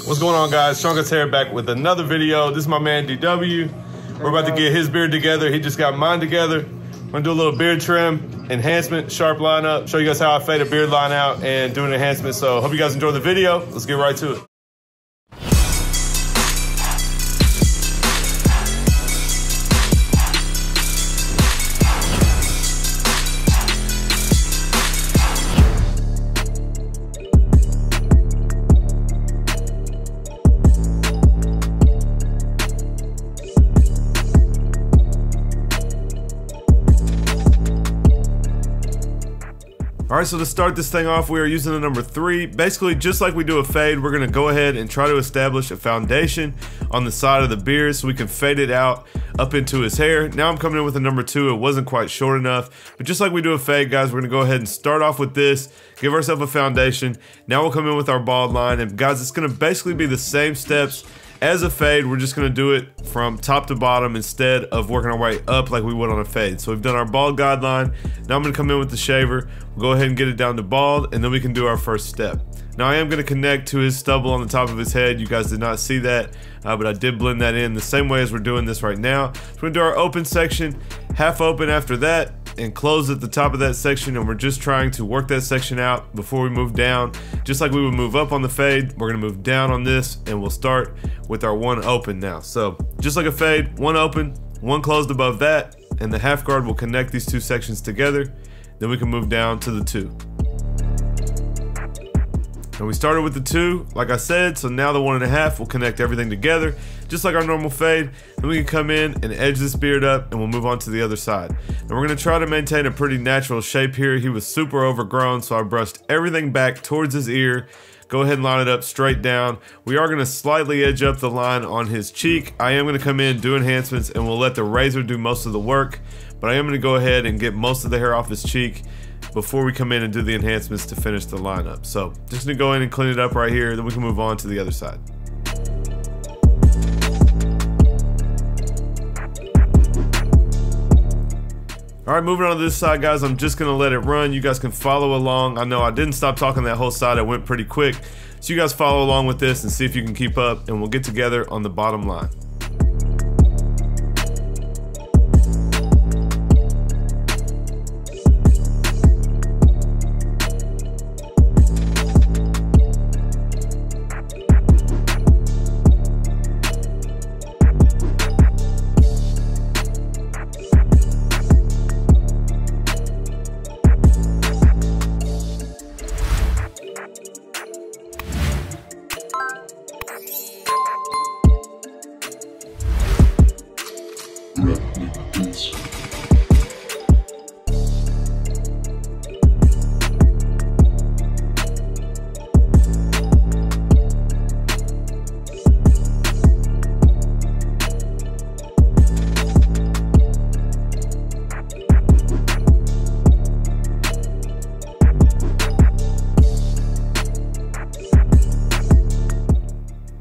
What's going on, guys? Seancutshair back with another video. This is my man DW. We're about to get his beard together. He just got mine together. We're gonna do a little beard trim, enhancement, sharp lineup, show you guys how I fade a beard line out and do an enhancement. So hope you guys enjoy the video. Let's get right to it. All right, so to start this thing off, we are using the number 3. Basically, just like we do a fade, we're gonna go ahead and try to establish a foundation on the side of the beard so we can fade it out up into his hair. Now I'm coming in with a number 2. It wasn't quite short enough, but just like we do a fade, guys, we're gonna go ahead and start off with this, give ourselves a foundation. Now we'll come in with our bald line, and guys, it's gonna basically be the same steps as a fade. We're just gonna do it from top to bottom instead of working our way up like we would on a fade. So we've done our bald guideline. Now I'm gonna come in with the shaver. We'll go ahead and get it down to bald, and then we can do our first step. Now I am gonna connect to his stubble on the top of his head. You guys did not see that, but I did blend that in the same way as we're doing this right now. So we're gonna do our open section, half open after that, and close at the top of that section, and we're just trying to work that section out before we move down. Just like we would move up on the fade, we're gonna move down on this, and we'll start with our one open now. So just like a fade, one open, one closed above that, and the half guard will connect these two sections together. Then we can move down to the 2. And we started with the 2, like I said, so now the 1.5 will connect everything together, just like our normal fade. Then we can come in and edge this beard up, and we'll move on to the other side. And we're gonna try to maintain a pretty natural shape here. He was super overgrown, so I brushed everything back towards his ear. Go ahead and line it up straight down. We are gonna slightly edge up the line on his cheek. I am gonna come in, do enhancements, and we'll let the razor do most of the work. But I am gonna go ahead and get most of the hair off his cheek before we come in and do the enhancements to finish the lineup. So just gonna go in and clean it up right here, then we can move on to the other side. All right, moving on to this side, guys, I'm just gonna let it run. You guys can follow along. I know I didn't stop talking that whole side. I went pretty quick. So you guys follow along with this and see if you can keep up, and we'll get together on the bottom line.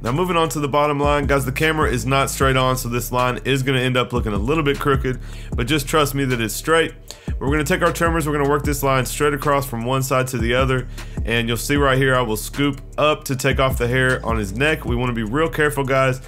Now moving on to the bottom line, guys, the camera is not straight on, so this line is gonna end up looking a little bit crooked, but just trust me that it's straight. We're gonna take our trimmers, we're gonna work this line straight across from one side to the other, and you'll see right here I will scoop up to take off the hair on his neck. We wanna be real careful, guys.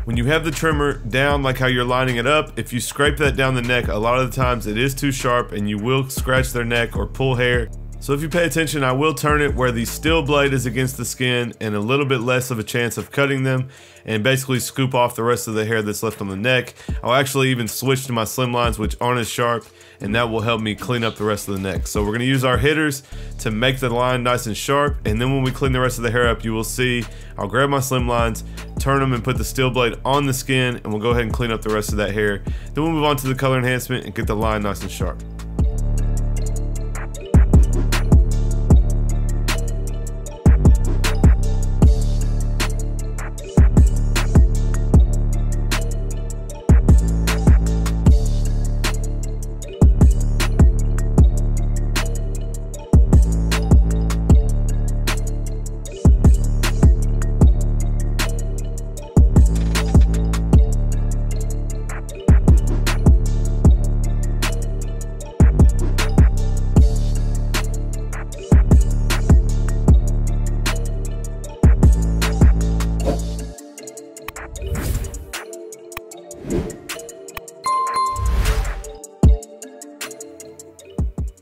When you have the trimmer down like how you're lining it up, if you scrape that down the neck, a lot of the times it is too sharp and you will scratch their neck or pull hair. So if you pay attention, I will turn it where the steel blade is against the skin and a little bit less of a chance of cutting them, and basically scoop off the rest of the hair that's left on the neck. I'll actually even switch to my Slimlines, which aren't as sharp, and that will help me clean up the rest of the neck. So we're gonna use our hitters to make the line nice and sharp, and then when we clean the rest of the hair up, you will see I'll grab my Slimlines, turn them and put the steel blade on the skin, and we'll go ahead and clean up the rest of that hair. Then we'll move on to the color enhancement and get the line nice and sharp.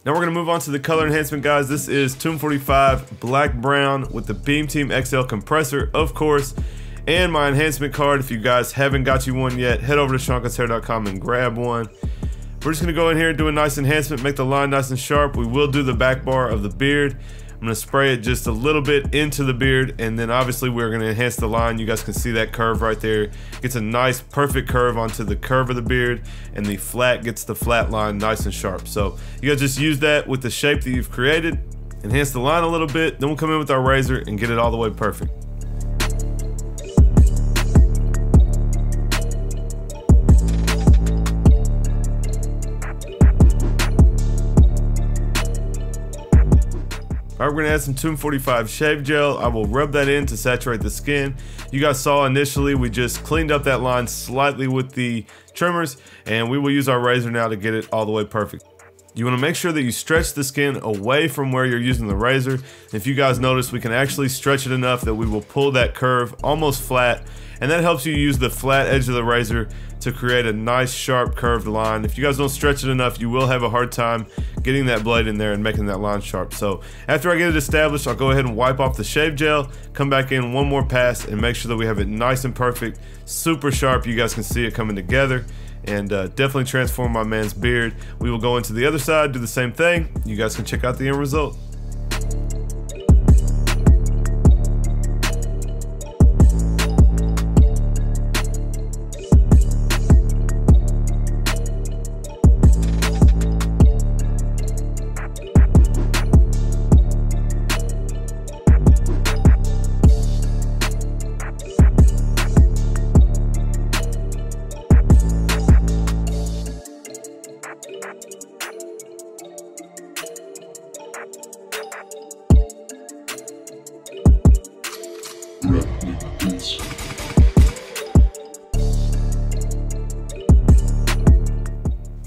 Now we're gonna move on to the color enhancement, guys. This is Tomb 45 Black Brown with the Beam Team XL compressor, of course, and my enhancement card. If you guys haven't got you one yet, head over to Seancutshair.com and grab one. We're just gonna go in here and do a nice enhancement, make the line nice and sharp. We will do the back bar of the beard. I'm gonna spray it just a little bit into the beard, and then obviously we're gonna enhance the line. You guys can see that curve right there. Gets a nice perfect curve onto the curve of the beard, and the flat gets the flat line nice and sharp. So you guys just use that with the shape that you've created, enhance the line a little bit, then we'll come in with our razor and get it all the way perfect. Alright, we're gonna add some Tomb 45 shave gel. I will rub that in to saturate the skin. You guys saw initially we just cleaned up that line slightly with the trimmers, and we will use our razor now to get it all the way perfect. You want to make sure that you stretch the skin away from where you're using the razor. If you guys notice, we can actually stretch it enough that we will pull that curve almost flat, and that helps you use the flat edge of the razor to create a nice sharp curved line. If you guys don't stretch it enough, you will have a hard time getting that blade in there and making that line sharp. So after I get it established, I'll go ahead and wipe off the shave gel, come back in one more pass, and make sure that we have it nice and perfect, super sharp. You guys can see it coming together, and definitely transform my man's beard. We will go into the other side, do the same thing. You guys can check out the end result.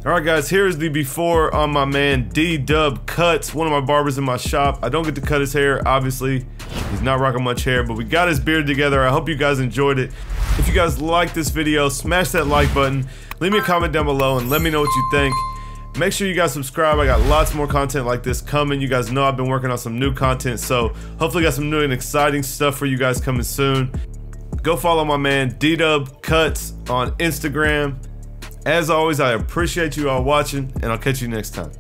Alright guys, here's the before on my man D-Dub Cuts, one of my barbers in my shop. I don't get to cut his hair, obviously. He's not rocking much hair, but we got his beard together. I hope you guys enjoyed it. If you guys liked this video, smash that like button. Leave me a comment down below and let me know what you think. Make sure you guys subscribe. I got lots more content like this coming. You guys know I've been working on some new content, so hopefully got some new and exciting stuff for you guys coming soon. Go follow my man D-Dub Cuts on Instagram. As always, I appreciate you all watching, and I'll catch you next time.